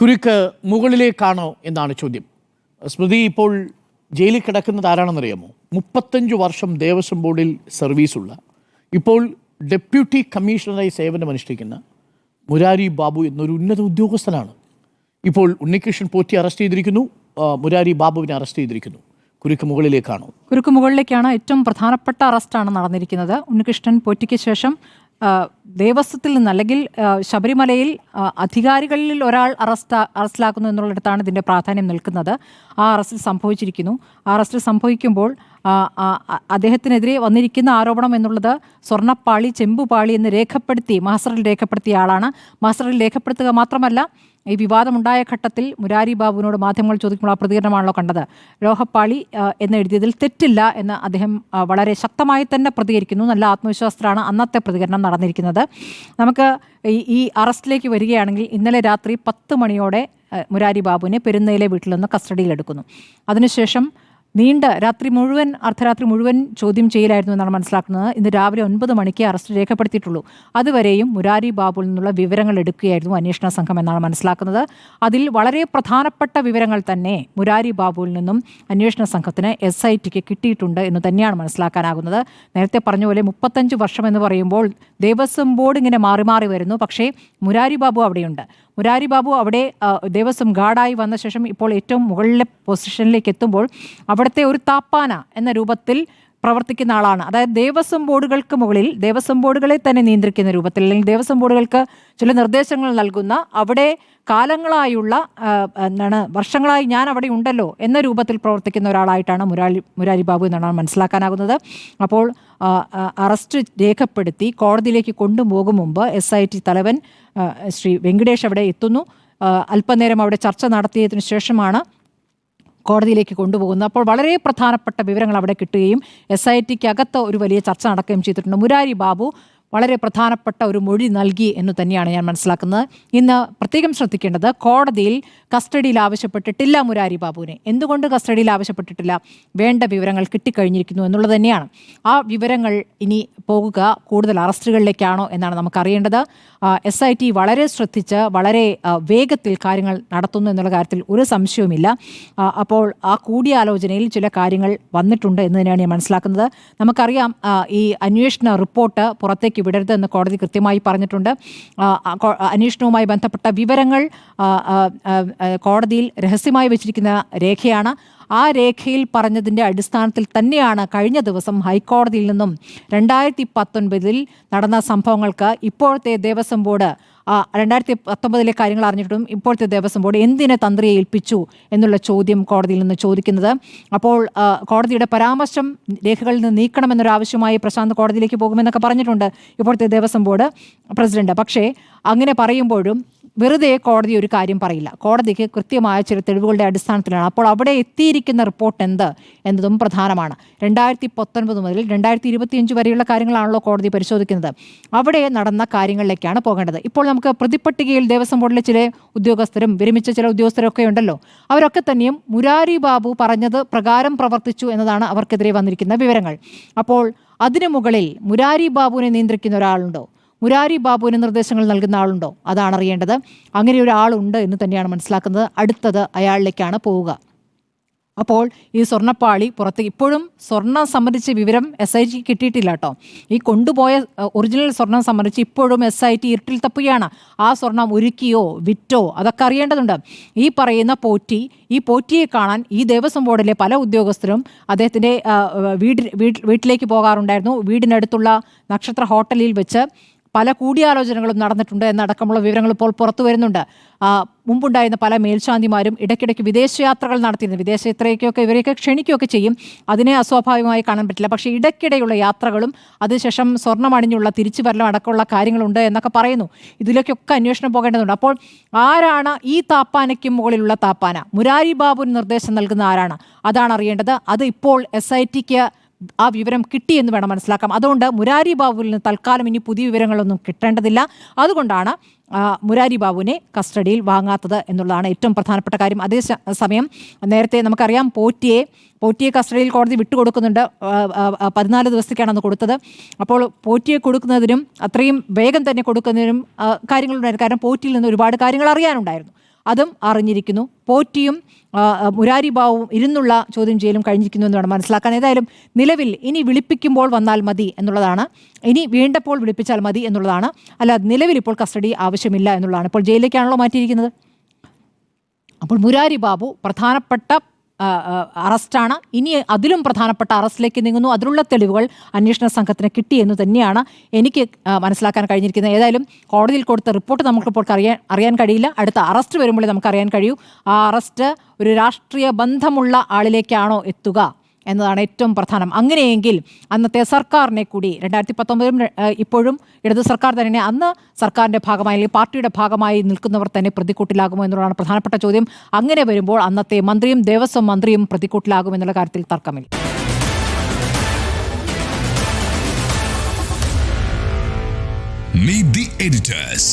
കുരുക്ക് മുകളിലേക്കാണോ എന്നാണ് ചോദ്യം. സ്മൃതി, ഇപ്പോൾ ജയിലിൽ കിടക്കുന്നത് ആരാണെന്നറിയാമോ? 35 വർഷം ദേവസ്വം ബോർഡിൽ സർവീസുള്ള, ഇപ്പോൾ ഡെപ്യൂട്ടി കമ്മീഷണറായി സേവനമനുഷ്ഠിക്കുന്ന മുരാരി ബാബു എന്നൊരു ഉന്നത ഉദ്യോഗസ്ഥനാണ്. ഇപ്പോൾ ഉണ്ണികൃഷ്ണൻ പോറ്റി അറസ്റ്റ് ചെയ്തിരിക്കുന്നു, മുരാരി ബാബുവിനെ അറസ്റ്റ് ചെയ്തിരിക്കുന്നു. കുരുക്ക് മുകളിലേക്കാണോ? കുരുക്ക് മുകളിലേക്കാണ്. ഏറ്റവും പ്രധാനപ്പെട്ട അറസ്റ്റാണ് നടന്നിരിക്കുന്നത്. ഉണ്ണികൃഷ്ണൻ പോറ്റിക്ക് ശേഷം ദേവസ്വത്തിൽ നിന്ന്, അല്ലെങ്കിൽ ശബരിമലയിൽ അധികാരികളിൽ ഒരാൾ അറസ്റ്റിലാക്കുന്നു എന്നുള്ളിടത്താണ് ഇതിൻ്റെ പ്രാധാന്യം നിൽക്കുന്നത്. ആ അറസ്റ്റിൽ സംഭവിച്ചിരിക്കുന്നു. ആ അറസ്റ്റിൽ സംഭവിക്കുമ്പോൾ അദ്ദേഹത്തിനെതിരെ വന്നിരിക്കുന്ന ആരോപണം എന്നുള്ളത് സ്വർണ്ണപ്പാളി, ചെമ്പുപാളി എന്ന് മഹസറിൽ രേഖപ്പെടുത്തിയ ആളാണ്. മഹസറിൽ രേഖപ്പെടുത്തുക മാത്രമല്ല, ഈ വിവാദമുണ്ടായ ഘട്ടത്തിൽ മുരാരി ബാബുവിനോട് മാധ്യമങ്ങൾ ചോദിക്കുമ്പോൾ ആ പ്രതികരണമാണല്ലോ കണ്ടത്. ലോഹപ്പാളി എന്ന് എഴുതിയതിൽ തെറ്റില്ല എന്ന് അദ്ദേഹം വളരെ ശക്തമായി തന്നെ പ്രതികരിക്കുന്നു. നല്ല ആത്മവിശ്വാസത്തിലാണ് അന്നത്തെ പ്രതികരണം നടന്നിരിക്കുന്നത്. നമുക്ക് ഈ അറസ്റ്റിലേക്ക് വരികയാണെങ്കിൽ, ഇന്നലെ രാത്രി 10 മണിയോടെ മുരാരി ബാബുവിനെ പെരുന്നയിലെ വീട്ടിൽ നിന്ന് കസ്റ്റഡിയിലെടുക്കുന്നു. അതിനുശേഷം അർദ്ധരാത്രി മുഴുവൻ ചോദ്യം ചെയ്യലായിരുന്നു എന്നാണ് മനസ്സിലാക്കുന്നത്. ഇന്ന് രാവിലെ 9 മണിക്ക് അറസ്റ്റ് രേഖപ്പെടുത്തിയിട്ടുള്ളൂ. അതുവരെയും മുരാരി ബാബുവിൽ നിന്നുള്ള വിവരങ്ങൾ എടുക്കുകയായിരുന്നു അന്വേഷണ സംഘം എന്നാണ് മനസ്സിലാക്കുന്നത്. അതിൽ വളരെ പ്രധാനപ്പെട്ട വിവരങ്ങൾ തന്നെ മുരാരി ബാബുവിൽ നിന്നും അന്വേഷണ സംഘത്തിന് SITക്ക് കിട്ടിയിട്ടുണ്ട് എന്ന് തന്നെയാണ് മനസ്സിലാക്കാനാകുന്നത്. നേരത്തെ പറഞ്ഞ പോലെ 35 വർഷം എന്ന് പറയുമ്പോൾ ദേവസ്വം ബോർഡ് ഇങ്ങനെ മാറി മാറി വരുന്നു. പക്ഷേ മുരാരി ബാബു അവിടെയുണ്ട്. മുരാരി ബാബു അവിടെ ദേവസ്വം ഗാർഡായി വന്ന ശേഷം ഇപ്പോൾ ഏറ്റവും മുകളിലെ പൊസിഷനിലേക്ക് എത്തുമ്പോൾ അവിടുത്തെ ഒരു താപ്പാന എന്ന രൂപത്തിൽ പ്രവർത്തിക്കുന്ന ആളാണ്. അതായത് ദേവസ്വം ബോർഡുകൾക്ക് മുകളിൽ, ദേവസ്വം ബോർഡുകളെ തന്നെ നിയന്ത്രിക്കുന്ന രൂപത്തിൽ, അല്ലെങ്കിൽ ദേവസ്വം ബോർഡുകൾക്ക് ചില നിർദ്ദേശങ്ങൾ നൽകുന്ന, അവിടെ കാലങ്ങളായുള്ള വർഷങ്ങളായി ഞാൻ അവിടെ ഉണ്ടല്ലോ എന്ന രൂപത്തിൽ പ്രവർത്തിക്കുന്ന ഒരാളായിട്ടാണ് മുരാരി ബാബു എന്നാണ് മനസ്സിലാക്കാനാകുന്നത്. അപ്പോൾ അറസ്റ്റ് രേഖപ്പെടുത്തി കോടതിയിലേക്ക് കൊണ്ടുപോകും മുമ്പ് SIT തലവൻ ശ്രീ വെങ്കടേഷ് അവിടെ എത്തുന്നു. അല്പനേരം അവിടെ ചർച്ച നടത്തിയതിനു ശേഷമാണ് കോടതിയിലേക്ക് കൊണ്ടുപോകുന്നത്. അപ്പോൾ വളരെ പ്രധാനപ്പെട്ട വിവരങ്ങൾ അവിടെ കിട്ടുകയും SITക്ക് അകത്ത് ഒരു വലിയ ചർച്ച നടക്കുകയും ചെയ്തിട്ടുണ്ട്. മുരാരി ബാബു വളരെ പ്രധാനപ്പെട്ട ഒരു മൊഴി നൽകി എന്ന് തന്നെയാണ് ഞാൻ മനസ്സിലാക്കുന്നത്. ഇന്ന് പ്രത്യേകം ശ്രദ്ധിക്കേണ്ടത്, കോടതിയിൽ കസ്റ്റഡിയിൽ ആവശ്യപ്പെട്ടിട്ടില്ല മുരാരി ബാബുവിനെ. എന്തുകൊണ്ട് കസ്റ്റഡിയിൽ ആവശ്യപ്പെട്ടിട്ടില്ല? വേണ്ട വിവരങ്ങൾ കിട്ടിക്കഴിഞ്ഞിരിക്കുന്നു എന്നുള്ളത് തന്നെയാണ്. ആ വിവരങ്ങൾ ഇനി പോകുക കൂടുതൽ അറസ്റ്റുകളിലേക്കാണോ എന്നാണ് നമുക്കറിയേണ്ടത്. SIT വളരെ ശ്രദ്ധിച്ച് വളരെ വേഗത്തിൽ കാര്യങ്ങൾ നടത്തുന്നു എന്നുള്ള കാര്യത്തിൽ ഒരു സംശയവുമില്ല. അപ്പോൾ ആ കൂടിയാലോചനയിൽ ചില കാര്യങ്ങൾ വന്നിട്ടുണ്ട് എന്ന് തന്നെയാണ് ഞാൻ മനസ്സിലാക്കുന്നത്. നമുക്കറിയാം, ഈ അന്വേഷണ റിപ്പോർട്ട് പുറത്തേക്ക് വിടരുത് എന്ന് കോടതി കൃത്യമായി പറഞ്ഞിട്ടുണ്ട്. അന്വേഷണവുമായി ബന്ധപ്പെട്ട വിവരങ്ങൾ കോടതിയിൽ രഹസ്യമായി വെച്ചിരിക്കുന്ന രേഖയാണ്. ആ രേഖയിൽ പറഞ്ഞതിൻ്റെ അടിസ്ഥാനത്തിൽ തന്നെയാണ് കഴിഞ്ഞ ദിവസം ഹൈക്കോടതിയിൽ നിന്നും 2019 നടന്ന സംഭവങ്ങൾക്ക് ഇപ്പോഴത്തെ ദേവസ്വം ബോർഡ് 2019 കാര്യങ്ങൾ അറിഞ്ഞിട്ടും ഇപ്പോഴത്തെ ദേവസ്വം ബോർഡ് എന്തിനെ തന്ത്രിയെ ഏൽപ്പിച്ചു എന്നുള്ള ചോദ്യം കോടതിയിൽ നിന്ന് ചോദിക്കുന്നത്. അപ്പോൾ കോടതിയുടെ പരാമർശം രേഖകളിൽ നിന്ന് നീക്കണമെന്നൊരാവശ്യമായി പ്രശാന്ത് കോടതിയിലേക്ക് പോകുമെന്നൊക്കെ പറഞ്ഞിട്ടുണ്ട് ഇപ്പോഴത്തെ ദേവസ്വം ബോർഡ് പ്രസിഡന്റ്. പക്ഷേ അങ്ങനെ പറയുമ്പോഴും വെറുതെ കോടതി ഒരു കാര്യം പറയില്ല. കോടതിക്ക് കൃത്യമായ ചില തെളിവുകളുടെ അടിസ്ഥാനത്തിലാണ്. അപ്പോൾ അവിടെ എത്തിയിരിക്കുന്ന റിപ്പോർട്ട് എന്ത് എന്നതും പ്രധാനമാണ്. 2019 മുതൽ 2025 വരെയുള്ള കാര്യങ്ങളാണല്ലോ കോടതി പരിശോധിക്കുന്നത്. അവിടെ നടന്ന കാര്യങ്ങളിലേക്കാണ് പോകേണ്ടത്. ഇപ്പോൾ നമുക്ക് പ്രതിപ്പട്ടികയിൽ ദേവസ്വം ബോർഡിലെ ചില ഉദ്യോഗസ്ഥരും വിരമിച്ച ചില ഉദ്യോഗസ്ഥരൊക്കെ ഉണ്ടല്ലോ. അവരൊക്കെ തന്നെയും മുരാരി ബാബു പറഞ്ഞത് പ്രകാരം പ്രവർത്തിച്ചു എന്നതാണ് അവർക്കെതിരെ വന്നിരിക്കുന്ന വിവരങ്ങൾ. അപ്പോൾ അതിനു മുകളിൽ മുരാരി ബാബുവിനെ നിയന്ത്രിക്കുന്ന ഒരാളുണ്ടോ? മുരാരി ബാബുവിന് നിർദ്ദേശങ്ങൾ നൽകുന്ന ആളുണ്ടോ? അതാണ് അറിയേണ്ടത്. അങ്ങനെ ഒരാളുണ്ട് എന്ന് തന്നെയാണ് മനസ്സിലാക്കുന്നത്. അടുത്തത് അയാളിലേക്കാണ് പോവുക. അപ്പോൾ ഈ സ്വർണ്ണപ്പാളി ഇപ്പോഴും സ്വർണം സംബന്ധിച്ച വിവരം SIT കിട്ടിയിട്ടില്ല കേട്ടോ. ഈ കൊണ്ടുപോയ ഒറിജിനൽ സ്വർണം സംബന്ധിച്ച് ഇപ്പോഴും SIT ഇരുട്ടിൽ തപ്പുകയാണ്. ആ സ്വർണം ഉരുക്കിയോ വിറ്റോ അതൊക്കെ അറിയേണ്ടതുണ്ട്. ഈ പറയുന്ന ഈ പോറ്റിയെ കാണാൻ ഈ ദേവസ്വം ബോർഡിലെ പല ഉദ്യോഗസ്ഥരും അദ്ദേഹത്തിൻ്റെ വീട്ടിലേക്ക് പോകാറുണ്ടായിരുന്നു. വീടിനടുത്തുള്ള നക്ഷത്ര ഹോട്ടലിൽ വെച്ച് പല കൂടിയാലോചനകളും നടന്നിട്ടുണ്ട് എന്നടക്കമുള്ള വിവരങ്ങൾ ഇപ്പോൾ പുറത്തു വരുന്നുണ്ട്. മുമ്പുണ്ടായിരുന്ന പല മേൽശാന്തിമാരും ഇടയ്ക്കിടയ്ക്ക് വിദേശയാത്രകൾ നടത്തിയിരുന്നു. വിദേശയാത്രയ്ക്കൊക്കെ ഇവരെയൊക്കെ ക്ഷണിക്കുകയൊക്കെ ചെയ്യും. അതിനെ അസ്വാഭാവികമായി കാണാൻ പറ്റില്ല. പക്ഷേ ഇടയ്ക്കിടെയുള്ള യാത്രകളും അതിനുശേഷം സ്വർണ്ണമണിഞ്ഞുള്ള തിരിച്ചു വരലും അടക്കമുള്ള കാര്യങ്ങളുണ്ട് എന്നൊക്കെ പറയുന്നു. ഇതിലേക്കൊക്കെ അന്വേഷണം പോകേണ്ടതുണ്ട്. അപ്പോൾ ആരാണ് ഈ താപ്പാനയ്ക്കും മുകളിലുള്ള താപ്പാന? മുരാരി ബാബുവിന് നിർദ്ദേശം നൽകുന്ന ആരാണ്? അതാണ് അറിയേണ്ടത്. അത് ഇപ്പോൾ SITക്ക് ആ വിവരം കിട്ടിയെന്ന് വേണം മനസ്സിലാക്കാം. അതുകൊണ്ട് മുരാരി ബാബുവിൽ നിന്ന് തൽക്കാലം ഇനി പുതിയ വിവരങ്ങളൊന്നും കിട്ടേണ്ടതില്ല. അതുകൊണ്ടാണ് മുരാരി ബാബുവിനെ കസ്റ്റഡിയിൽ വാങ്ങാത്തത് എന്നുള്ളതാണ് ഏറ്റവും പ്രധാനപ്പെട്ട കാര്യം. അതേസമയം നേരത്തെ നമുക്കറിയാം, പോറ്റിയെ കസ്റ്റഡിയിൽ കോടതി വിട്ടുകൊടുക്കുന്നുണ്ട്. 14 ദിവസത്തേക്കാണ് അന്ന് കൊടുത്തത്. അപ്പോൾ പോറ്റിയെ കൊടുക്കുന്നതിനും അത്രയും വേഗം തന്നെ കൊടുക്കുന്നതിനും കാര്യങ്ങളുണ്ടായിരുന്നു. കാരണം പോറ്റിയിൽ നിന്ന് ഒരുപാട് കാര്യങ്ങൾ അറിയാനുണ്ടായിരുന്നു. അതും അറിഞ്ഞിരിക്കുന്നു. പോറ്റിയും മുരാരി ബാബുവും ഇരുന്നുള്ള ചോദ്യം ചെയ്യലും കഴിഞ്ഞിരിക്കുന്നു എന്നാണ് മനസ്സിലാക്കാൻ. ഏതായാലും നിലവിൽ ഇനി വിളിപ്പിക്കുമ്പോൾ വന്നാൽ മതി എന്നുള്ളതാണ്, ഇനി വീണ്ടപ്പോൾ വിളിപ്പിച്ചാൽ മതി എന്നുള്ളതാണ്. അല്ല, നിലവിൽ ഇപ്പോൾ കസ്റ്റഡി ആവശ്യമില്ല എന്നുള്ളതാണ്. ഇപ്പോൾ ജയിലിലേക്കാണല്ലോ മാറ്റിയിരിക്കുന്നത്. അപ്പോൾ മുരാരി ബാബു പ്രധാനപ്പെട്ട അറസ്റ്റാണ്. ഇനി അതിലും പ്രധാനപ്പെട്ട അറസ്റ്റിലേക്ക് നീങ്ങുന്നു. അതിലുള്ള തെളിവുകൾ അന്വേഷണ സംഘത്തിന് കിട്ടിയെന്ന് തന്നെയാണ് എനിക്ക് മനസ്സിലാക്കാൻ കഴിഞ്ഞിരിക്കുന്നത്. ഏതായാലും കോടതിയിൽ കൊടുത്ത റിപ്പോർട്ട് നമുക്കിപ്പോൾ അറിയാൻ കഴിയില്ല. അടുത്ത അറസ്റ്റ് വരുമ്പോഴേ നമുക്കറിയാൻ കഴിയൂ ആ അറസ്റ്റ് ഒരു രാഷ്ട്രീയ ബന്ധമുള്ള ആളിലേക്കാണോ എത്തുക എന്നതാണ് ഏറ്റവും പ്രധാനം. അങ്ങനെയെങ്കിൽ അന്നത്തെ സർക്കാരിനെ കൂടി 2019 ഇപ്പോഴും ഇടതു സർക്കാർ തന്നെ അന്ന് സർക്കാരിൻ്റെ ഭാഗമായി അല്ലെങ്കിൽ പാർട്ടിയുടെ ഭാഗമായി നിൽക്കുന്നവർ തന്നെ പ്രതിക്കൂട്ടിലാകുമോ എന്നുള്ളതാണ് പ്രധാനപ്പെട്ട ചോദ്യം. അങ്ങനെ വരുമ്പോൾ അന്നത്തെ മന്ത്രിയും ദേവസ്വം മന്ത്രിയും പ്രതിക്കൂട്ടിലാകുമെന്നുള്ള കാര്യത്തിൽ തർക്കമില്ല. Meet the editors.